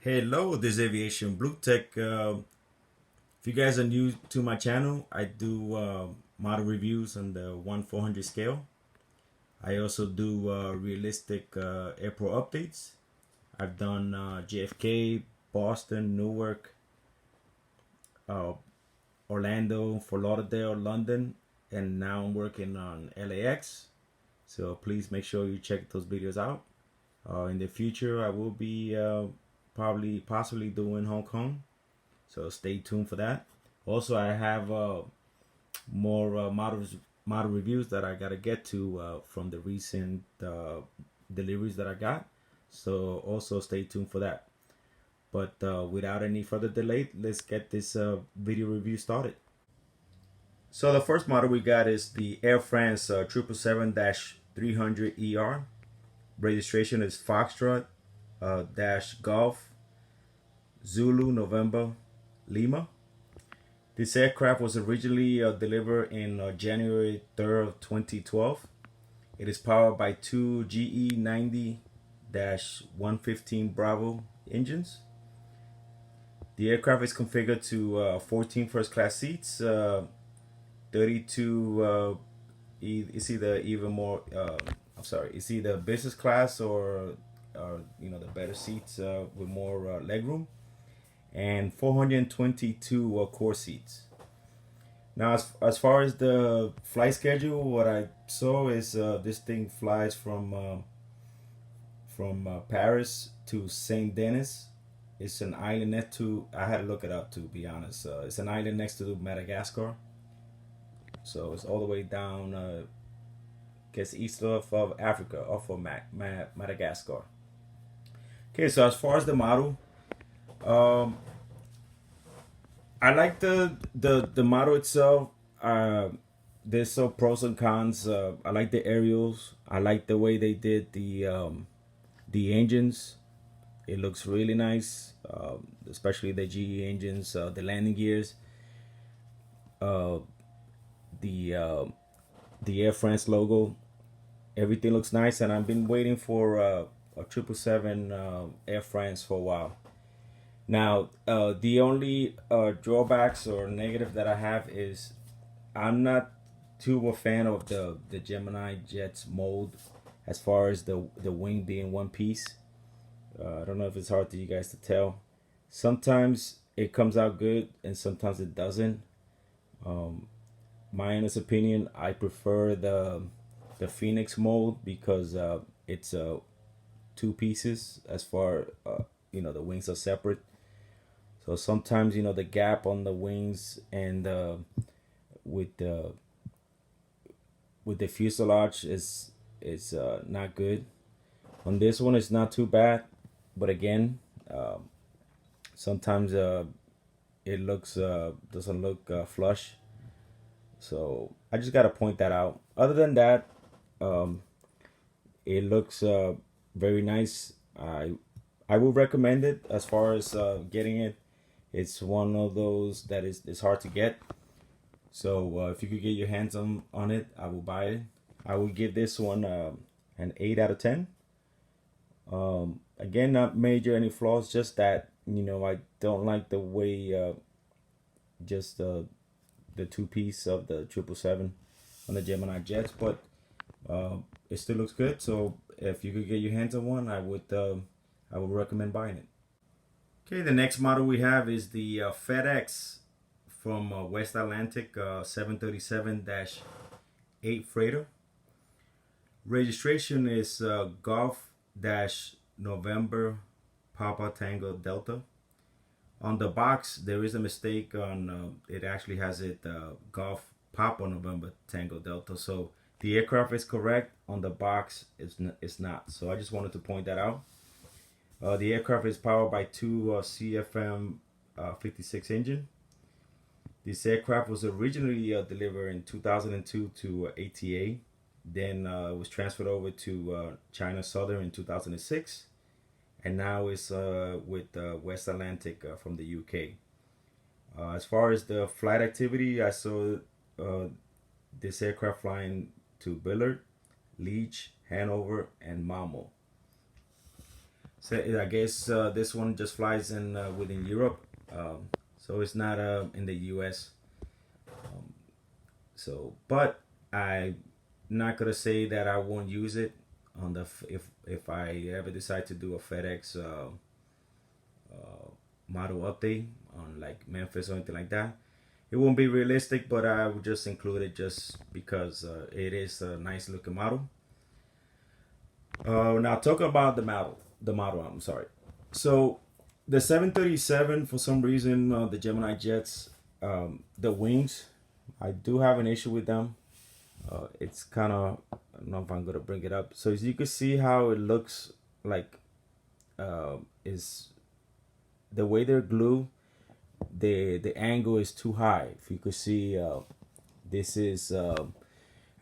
Hello, this is Aviation Blue Tech. If you guys are new to my channel, I do model reviews on the 1/400 scale. I also do realistic airport updates. I've done JFK, Boston, Newark, uh, Orlando, Fort Lauderdale, London, and now I'm working on LAX. So please make sure you check those videos out. In the future, I will be possibly doing Hong Kong. So stay tuned for that. Also, I have more model reviews that I gotta get to from the recent deliveries that I got. So also stay tuned for that. But without any further delay, let's get this video review started. So the first model we got is the Air France 777-300ER. Registration is Foxtrot dash Golf Zulu November Lima. This aircraft was originally delivered in January 3rd of 2012. It is powered by two GE 90-115 Bravo engines. The aircraft is configured to 14 first class seats, 32 it's either even more it's either business class or the better seats with more legroom, and 422 core seats. Now, as far as the flight schedule, what I saw is this thing flies from Paris to Saint Denis. It's an island next to, I had to look it up to be honest. It's an island next to Madagascar. So it's all the way down, gets east of Africa, off of Madagascar. Okay, so as far as the model, I like the model itself. There's some pros and cons. I like the aerials. I like the way they did the engines. It looks really nice, especially the GE engines, the landing gears, the Air France logo. Everything looks nice, and I've been waiting for a 777 Air France for a while. Now, the only drawbacks or negative that I have is I'm not too a fan of the Gemini Jets mold as far as the wing being one piece. I don't know if it's hard for you guys to tell. Sometimes it comes out good and sometimes it doesn't. My honest opinion, I prefer the Phoenix mold because it's two pieces as far the wings are separate. So sometimes the gap on the wings and with the fuselage is not good. On this one, it's not too bad, but again, sometimes it looks doesn't look flush. So I just gotta point that out. Other than that, it looks very nice. I would recommend it as far as getting it. It's one of those that is hard to get. So if you could get your hands on it, I will buy it. I will give this one an 8 out of 10. Again, not major any flaws, just that I don't like the way just the two piece of the 777 on the Gemini Jets, but it still looks good. So if you could get your hands on one, I would recommend buying it. Okay, the next model we have is the FedEx from West Atlantic 737-8 freighter. Registration is Golf November Papa Tango Delta. On the box, there is a mistake on it actually has it Golf Papa November Tango Delta. So the aircraft is correct. On the box, it's not. So I just wanted to point that out. The aircraft is powered by two CFM 56 engine. This aircraft was originally delivered in 2002 to ATA. Then it was transferred over to China Southern in 2006. And now it's with West Atlantic from the UK. As far as the flight activity, I saw this aircraft flying to Billard, Leech, Hanover, and Malmo. So I guess this one just flies in within Europe, so it's not in the U.S. So, but I'm not gonna say that I won't use it on the if I ever decide to do a FedEx model update on like Memphis or anything like that. It won't be realistic, but I would just include it just because it is a nice looking model. Now talking about the model. I'm sorry. So the 737, for some reason, the Gemini Jets, the wings, I do have an issue with them. It's kind of, I don't know if I'm gonna bring it up. So as you can see how it looks like, is the way they're glued. The angle is too high. If you could see, this is, and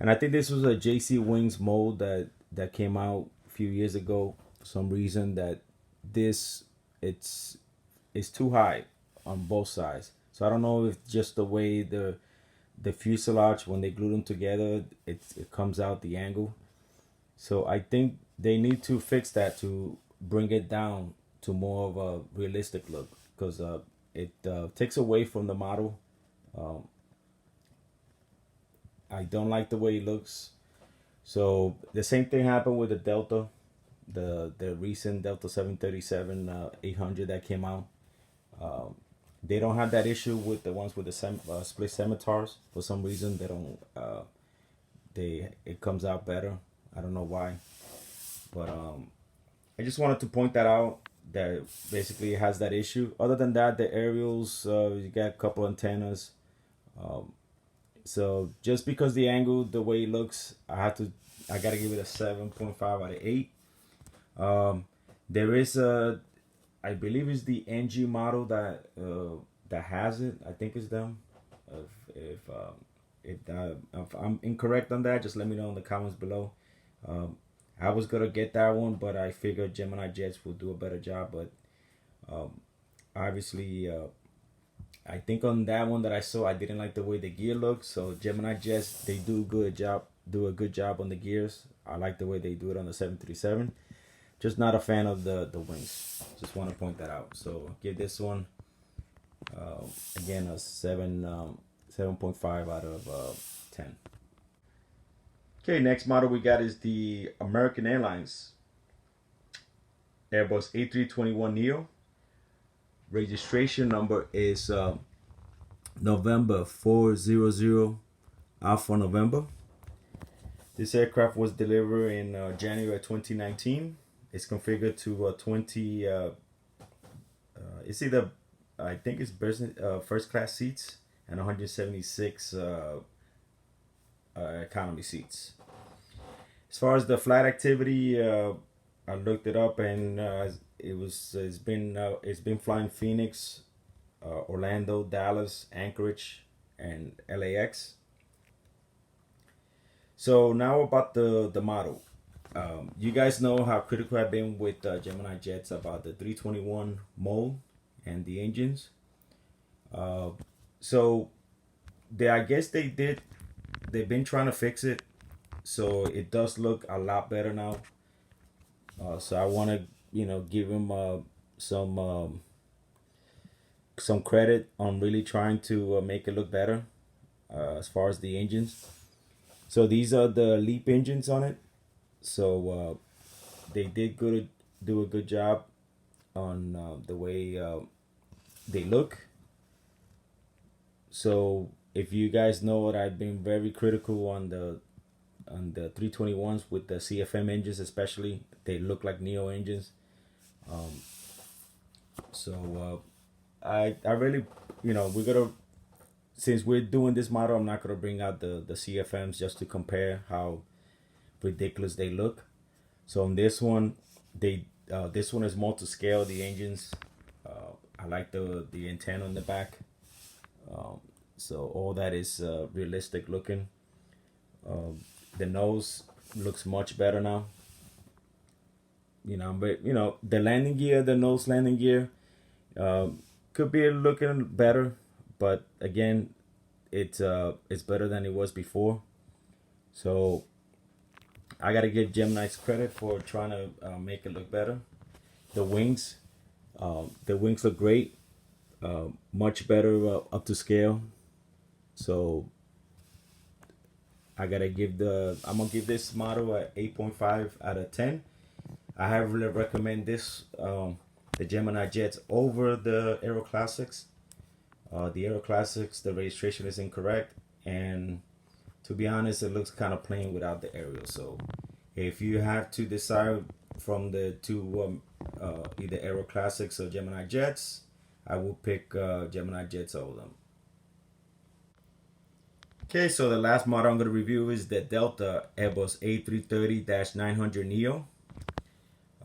I think this was a JC Wings mold that came out a few years ago. For some reason that this it's too high on both sides. So I don't know if just the way the fuselage, when they glue them together, it comes out the angle. So I think they need to fix that to bring it down to more of a realistic look, because it takes away from the model. Um, I don't like the way it looks. So the same thing happened with the Delta, the recent Delta 737-800 that came out. Um, they don't have that issue with the ones with the split scimitars. For some reason, they don't. It comes out better. I don't know why, but I just wanted to point that out. That basically has that issue. Other than that, the aerials, you got a couple antennas. Um, so just because the angle, the way it looks, I gotta give it a 7.5 out of 8. There is a, I believe it's the NG model that has it. I think it's them. If I'm incorrect on that, just let me know in the comments below. Um, I was gonna get that one, but I figured Gemini Jets will do a better job. But um, obviously, I think on that one that I saw, I didn't like the way the gear looks. So Gemini Jets, they do a good job on the gears. I like the way they do it on the 737. Just not a fan of the wings. Just want to point that out. So give this one again a 7.5 out of 10. Okay, next model we got is the American Airlines Airbus A321 Neo. Registration number is November 400 Alpha November. This aircraft was delivered in January 2019. It's configured to 20. It's either, I think it's business, first class seats and 176 economy seats. As far as the flight activity, I looked it up, and it's been flying Phoenix, Orlando, Dallas, Anchorage, and LAX. So now about the model. You guys know how critical I've been with Gemini Jets about the 321 mold and the engines. So I guess they've been trying to fix it, so it does look a lot better now. So I want to give him some credit on really trying to make it look better as far as the engines. So these are the LEAP engines on it. So they did do a good job on the way they look. So if you guys know it, I've been very critical on the 321s with the CFM engines, especially. They look like Neo engines. I really, we're gonna, since we're doing this model, I'm not gonna bring out the CFMs just to compare how ridiculous they look. So on this one, this one is more to scale. The engines, I like the antenna on the back. So all that is realistic looking. The nose looks much better now. But the landing gear, the nose landing gear, could be looking better, but again, it's better than it was before. So I gotta give Gemini's credit for trying to make it look better. the wings. The wings look great, much better up to scale. So I'm gonna give this model a 8.5 out of 10. I heavily recommend this, the Gemini Jets over the Aero Classics. The Aero Classics, the registration is incorrect, and to be honest, it looks kind of plain without the aerial. So if you have to decide from the two, either Aero Classics or Gemini Jets, I will pick Gemini Jets over them. Okay, so the last model I'm going to review is the Delta Airbus A330-900 Neo.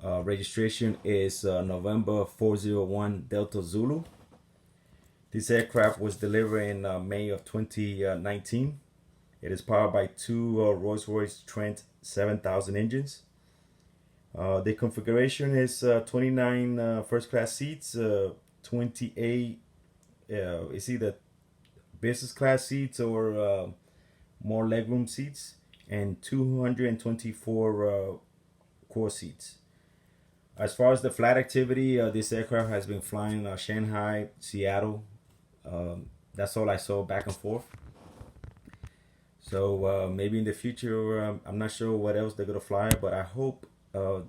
Registration is November 401 Delta Zulu. This aircraft was delivered in May of 2019. It is powered by two Rolls-Royce Trent 7000 engines. The configuration is 29 first-class seats, 28 it's either business class seats or more legroom seats, and 224 core seats. As far as the flight activity, this aircraft has been flying Shanghai, Seattle. That's all I saw, back and forth. So maybe in the future, I'm not sure what else they're gonna fly, but I hope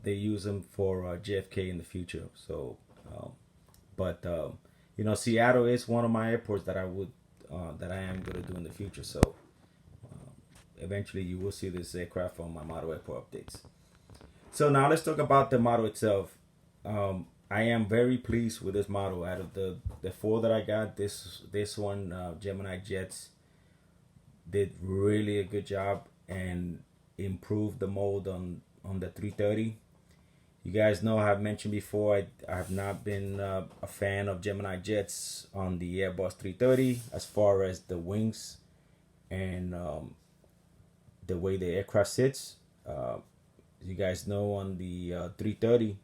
they use them for JFK in the future. So, you know, Seattle is one of my airports that I am gonna do in the future. So eventually, you will see this aircraft on my model airport updates. So now let's talk about the model itself. I am very pleased with this model. Out of the four that I got, this one, Gemini Jets, did really a good job and improved the mold on the 330. You guys know I've mentioned before, I have not been a fan of Gemini Jets on the Airbus 330 as far as the wings and the way the aircraft sits. You guys know on the 330,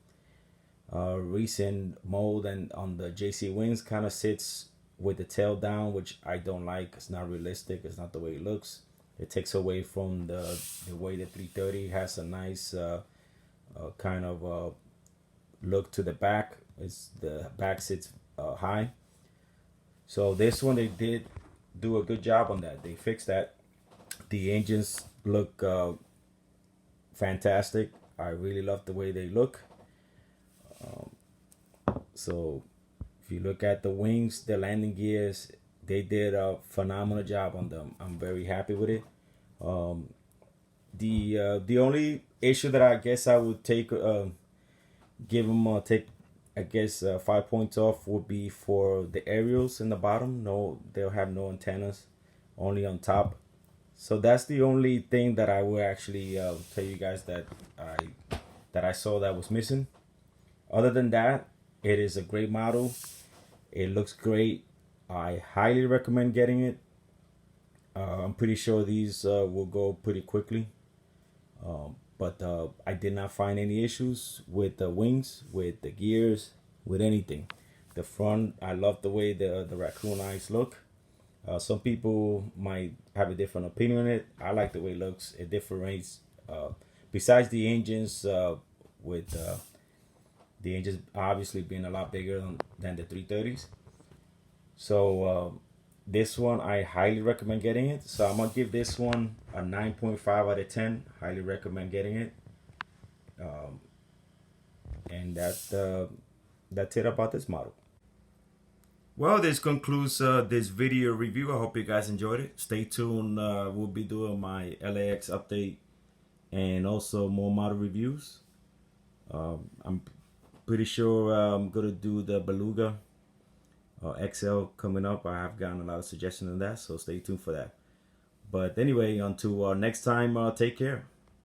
recent mold and on the JC wings kind of sits with the tail down, which I don't like. It's not realistic. It's not the way it looks. It takes away from the way the 330 has a nice kind of look to the back. The back sits high. So this one, they did do a good job on that. They fixed that. The engines look fantastic. I really love the way they look. So if you look at the wings, the landing gears, they did a phenomenal job on them. I'm very happy with it. The only issue that I guess I would take give them 5 points off would be for the aerials in the bottom. No, they'll have no antennas, only on top. So that's the only thing that I will actually tell you guys that I saw that was missing. Other than that, it is a great model. It looks great. I highly recommend getting it. I'm pretty sure these will go pretty quickly. But I did not find any issues with the wings, with the gears, with anything. The front, I love the way the raccoon eyes look. Some people might have a different opinion on it. I like the way it looks. It differentiates. Besides the engines, with the engines obviously being a lot bigger than the 330s. So this one, I highly recommend getting it. So I'm going to give this one a 9.5 out of 10. Highly recommend getting it. And that's it about this model. Well, this concludes this video review. I hope you guys enjoyed it. Stay tuned. We'll be doing my LAX update and also more model reviews. I'm pretty sure I'm going to do the Beluga XL coming up. I have gotten a lot of suggestions on that, so stay tuned for that. But anyway, until next time, take care.